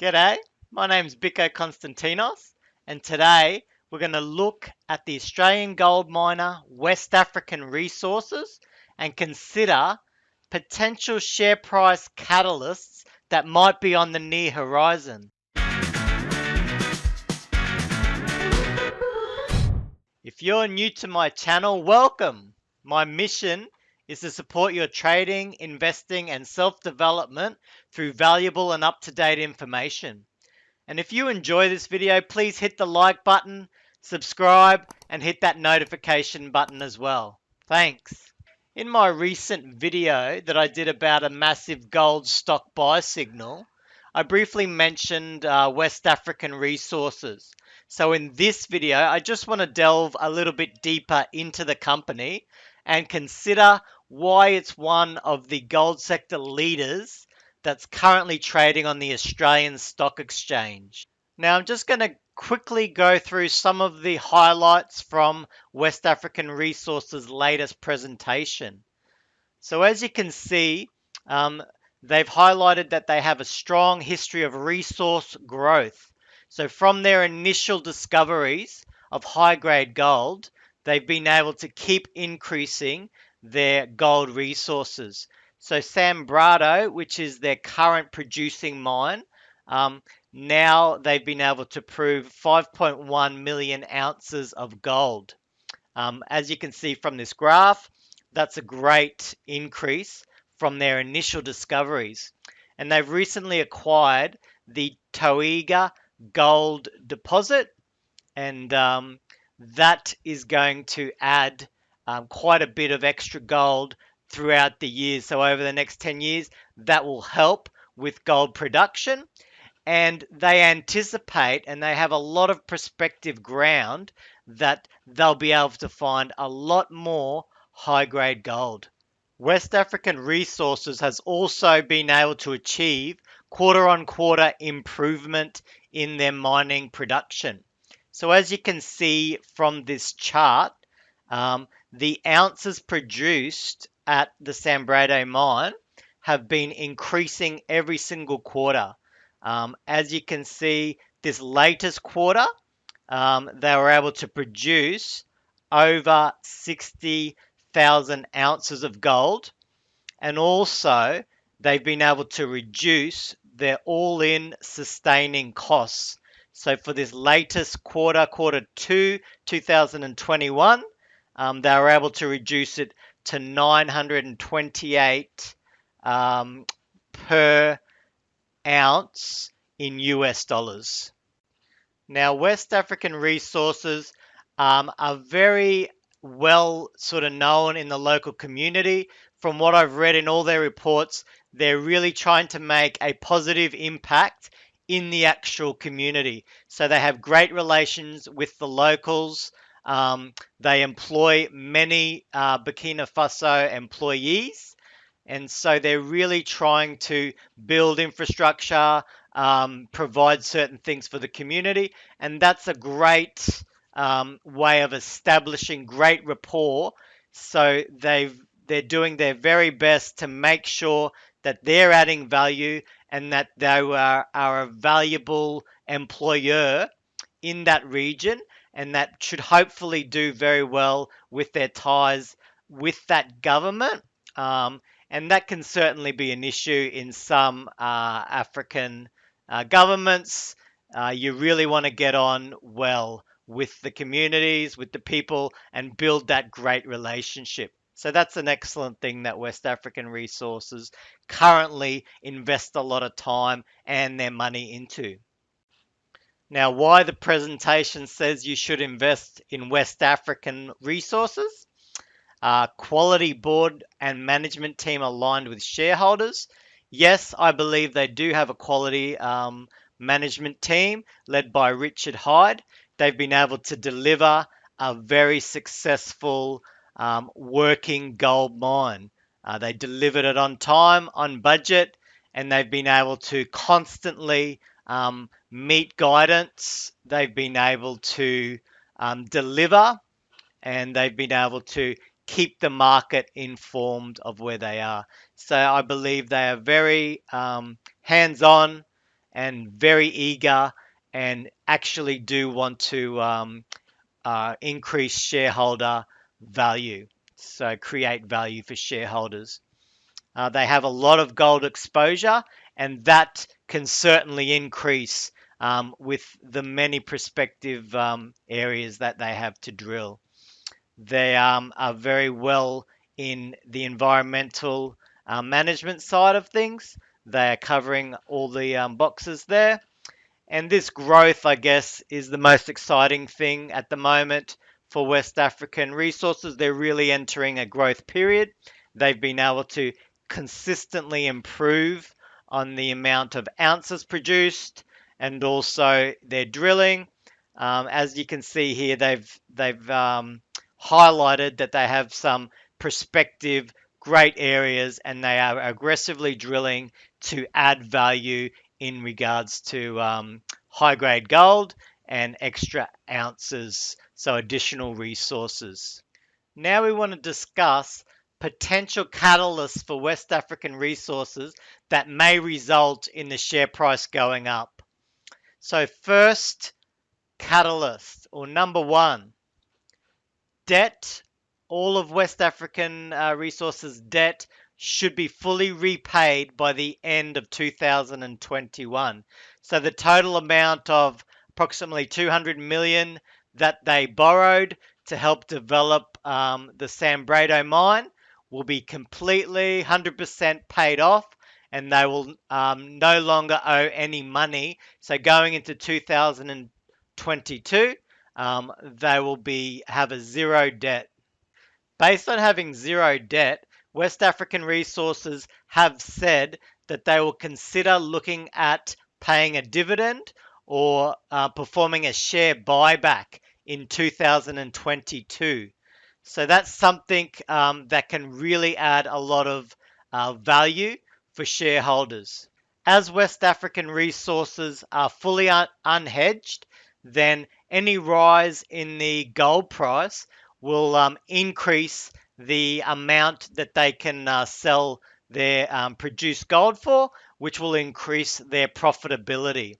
G'day, my name's Biko Konstantinos, and today we're going to look at the Australian gold miner West African Resources and consider potential share price catalysts that might be on the near horizon. If you're new to my channel, welcome. My mission is to support your trading, investing, and self-development through valuable and up-to-date information. And if you enjoy this video, please hit the like button, subscribe, and hit that notification button as well. Thanks. In my recent video that I did about a massive gold stock buy signal, I briefly mentioned West African Resources. So in this video, I just want to delve a little bit deeper into the company and consider why it's one of the gold sector leaders that's currently trading on the Australian Stock Exchange. Now, I'm just going to quickly go through some of the highlights from West African Resources' latest presentation. So as you can see, they've highlighted that they have a strong history of resource growth. So from their initial discoveries of high-grade gold, they've been able to keep increasing their gold resources. So Sanbrado, which is their current producing mine, now they've been able to prove 5.1 million ounces of gold. As you can see from this graph, that's a great increase from their initial discoveries. And they've recently acquired the Takeover gold deposit, and that is going to add quite a bit of extra gold throughout the years. So over the next 10 years, that will help with gold production. And they anticipate, and they have a lot of prospective ground, that they'll be able to find a lot more high-grade gold. West African Resources has also been able to achieve quarter-on-quarter improvement in their mining production. So as you can see from this chart, the ounces produced at the Sanbrado mine have been increasing every single quarter. As you can see, this latest quarter, they were able to produce over 60,000 ounces of gold, and also they've been able to reduce their all-in sustaining costs. So for this latest quarter, quarter 2, 2021, they were able to reduce it to 928 per ounce in US dollars. Now, West African Resources are very well sort of known in the local community. From what I've read in all their reports, they're really trying to make a positive impact in the actual community. So they have great relations with the locals. They employ many Burkina Faso employees, and so they're really trying to build infrastructure, provide certain things for the community, and that's a great way of establishing great rapport. So they're doing their very best to make sure that they're adding value and that they are a valuable employer in that region, and that should hopefully do very well with their ties with that government. And that can certainly be an issue in some African governments. You really want to get on well with the communities, with the people, and build that great relationship. So that's an excellent thing that West African Resources currently invest a lot of time and their money into. Now, why the presentation says you should invest in West African Resources? Quality board and management team aligned with shareholders. Yes, I believe they do have a quality management team led by Richard Hyde. They've been able to deliver a very successful working gold mine. They delivered it on time, on budget, and they've been able to constantly meet guidance. They've been able to deliver, and they've been able to keep the market informed of where they are. So I believe they are very hands-on, and very eager and actually do want to increase shareholder value. So create value for shareholders. They have a lot of gold exposure, and that can certainly increase with the many prospective areas that they have to drill. They are very well in the environmental management side of things. They are covering all the boxes there. And this growth, I guess, is the most exciting thing at the moment for West African Resources. They're really entering a growth period. They've been able to consistently improve on the amount of ounces produced and also their drilling. As you can see here, they've highlighted that they have some prospective great areas and they are aggressively drilling to add value in regards to high grade gold and extra ounces, so additional resources. Now we want to discuss potential catalysts for West African Resources that may result in the share price going up. So first catalyst, or number one, debt. All of West African Resources debt should be fully repaid by the end of 2021. So the total amount of approximately 200 million that they borrowed to help develop the Sanbrado mine will be completely 100% paid off, and they will no longer owe any money. So going into 2022, they will have a zero debt. Based on having zero debt, West African Resources have said that they will consider looking at paying a dividend or performing a share buyback in 2022. So that's something that can really add a lot of value for shareholders. As West African Resources are fully unhedged, then any rise in the gold price will increase the amount that they can sell their produced gold for, which will increase their profitability.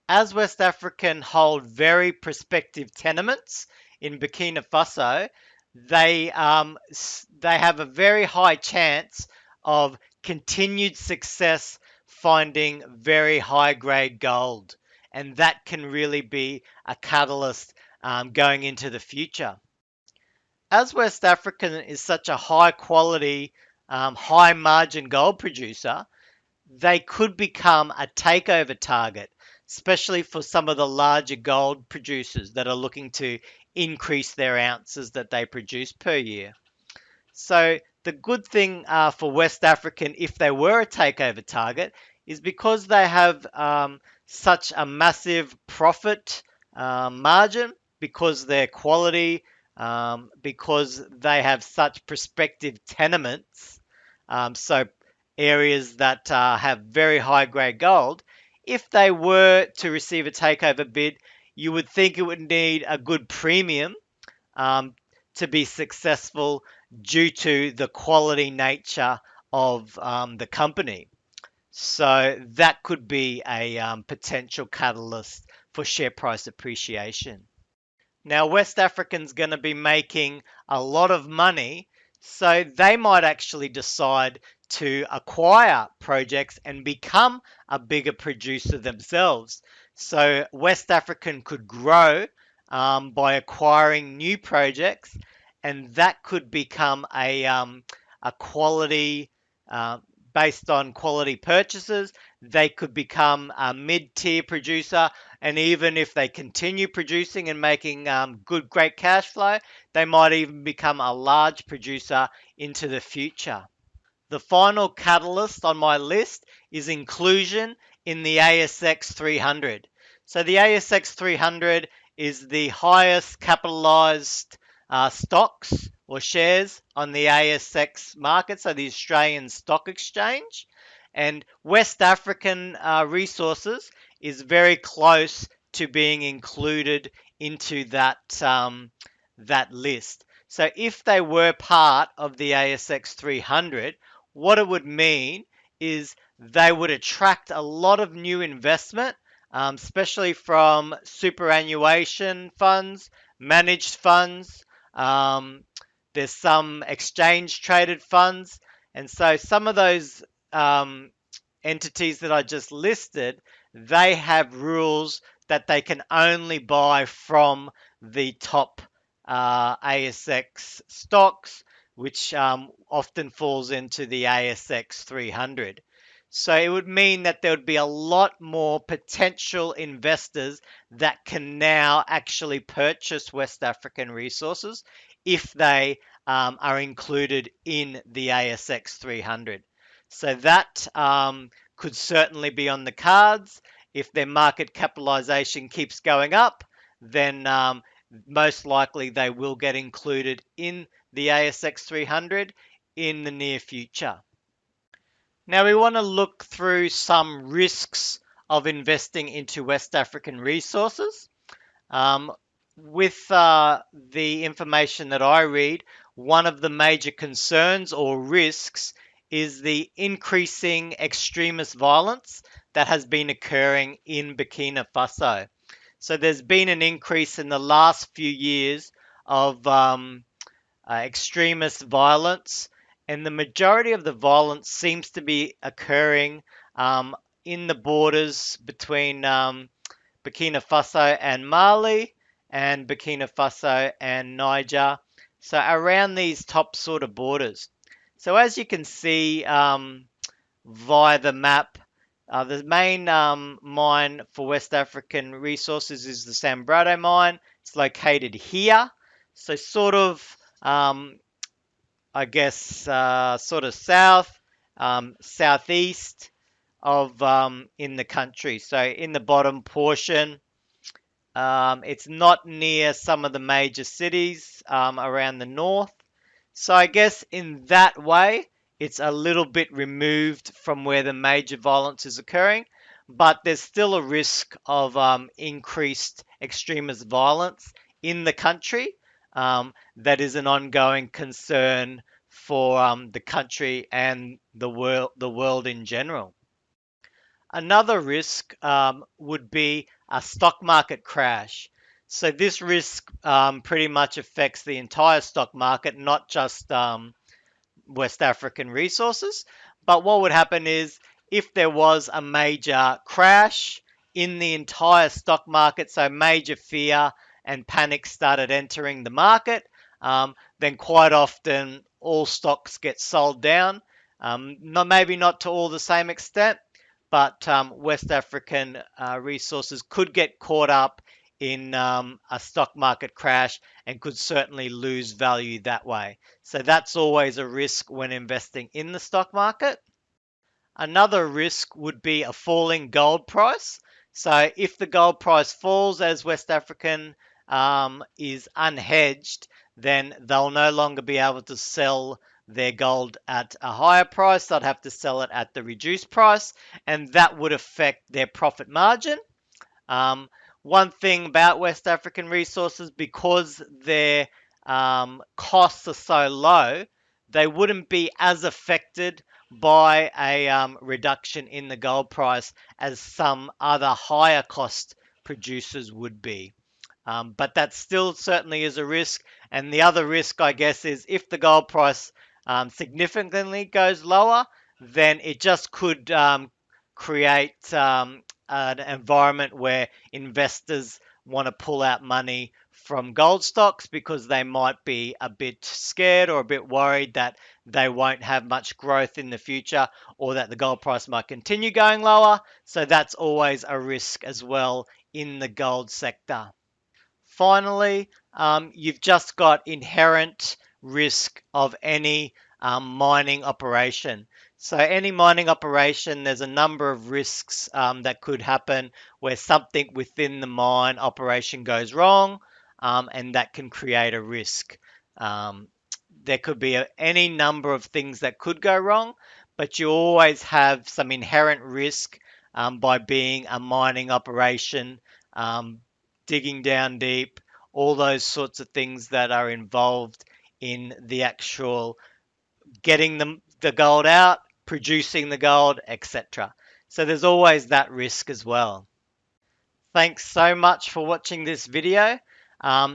As West African hold very prospective tenements in Burkina Faso, they have a very high chance of continued success finding very high grade gold, and that can really be a catalyst going into the future. As West African is such a high quality, high margin gold producer, they could become a takeover target, especially for some of the larger gold producers that are looking to increase their ounces that they produce per year. So the good thing for West African, if they were a takeover target, is because they have such a massive profit margin, because their quality, because they have such prospective tenements, so areas that have very high grade gold. If they were to receive a takeover bid, you would think it would need a good premium to be successful due to the quality nature of the company. So that could be a potential catalyst for share price appreciation. Now, West African's going to be making a lot of money, so they might actually decide to acquire projects and become a bigger producer themselves. So West African could grow by acquiring new projects, and that could become a quality based on quality purchases. They could become a mid-tier producer, and even if they continue producing and making great cash flow, they might even become a large producer into the future. The final catalyst on my list is inclusion in the ASX 300. So the ASX 300 is the highest capitalized stocks or shares on the ASX market, so the Australian Stock Exchange. And West African Resources is very close to being included into that list. So if they were part of the ASX 300, what it would mean is they would attract a lot of new investment, especially from superannuation funds, managed funds. Um, there's some exchange traded funds. And so some of those um, entities that I just listed, they have rules that they can only buy from the top ASX stocks, which often falls into the ASX 300. So it would mean that there would be a lot more potential investors that can now actually purchase West African resources if they are included in the ASX 300. So that could certainly be on the cards. If their market capitalization keeps going up, then most likely they will get included in the ASX 300 in the near future. Now we want to look through some risks of investing into West African resources. Um, with the information that I read, one of the major concerns or risks is the increasing extremist violence that has been occurring in Burkina Faso. So there's been an increase in the last few years of extremist violence, and the majority of the violence seems to be occurring um, in the borders between Burkina Faso and Mali, and Burkina Faso and Niger. So around these top sort of borders. So as you can see via the map, the main mine for West African resources is the Sanbrado mine. It's located here. So sort of, I guess, sort of south, southeast of in the country. So in the bottom portion, it's not near some of the major cities around the north. So I guess in that way, it's a little bit removed from where the major violence is occurring, but there's still a risk of increased extremist violence in the country. That is an ongoing concern for the country and the world in general. Another risk would be a stock market crash. So this risk pretty much affects the entire stock market, not just West African resources. But what would happen is if there was a major crash in the entire stock market, so major fear and panic started entering the market, then quite often all stocks get sold down. Maybe not to all the same extent, but West African resources could get caught up in a stock market crash and could certainly lose value that way. So that's always a risk when investing in the stock market. Another risk would be a falling gold price. So if the gold price falls as West African is unhedged, then they'll no longer be able to sell their gold at a higher price. They'll have to sell it at the reduced price, and that would affect their profit margin. Um, One thing about West African resources, because their costs are so low, they wouldn't be as affected by a reduction in the gold price as some other higher cost producers would be. But that still certainly is a risk. And the other risk, I guess, is if the gold price significantly goes lower, then it just could create an environment where investors want to pull out money from gold stocks because they might be a bit scared or a bit worried that they won't have much growth in the future or that the gold price might continue going lower. So that's always a risk as well in the gold sector. Finally, you've just got inherent risk of any mining operation. So any mining operation, there's a number of risks that could happen where something within the mine operation goes wrong, and that can create a risk. Um, there could be any number of things that could go wrong, but you always have some inherent risk by being a mining operation, um, digging down deep, all those sorts of things that are involved in the actual getting the gold out, producing the gold, etc. So there's always that risk as well. Thanks so much for watching this video.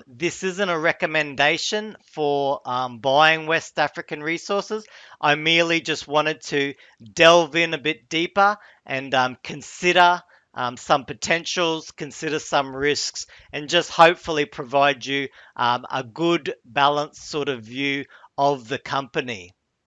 This isn't a recommendation for buying West African resources. I merely just wanted to delve in a bit deeper and consider some potentials, consider some risks, and just hopefully provide you a good balanced sort of view of the company.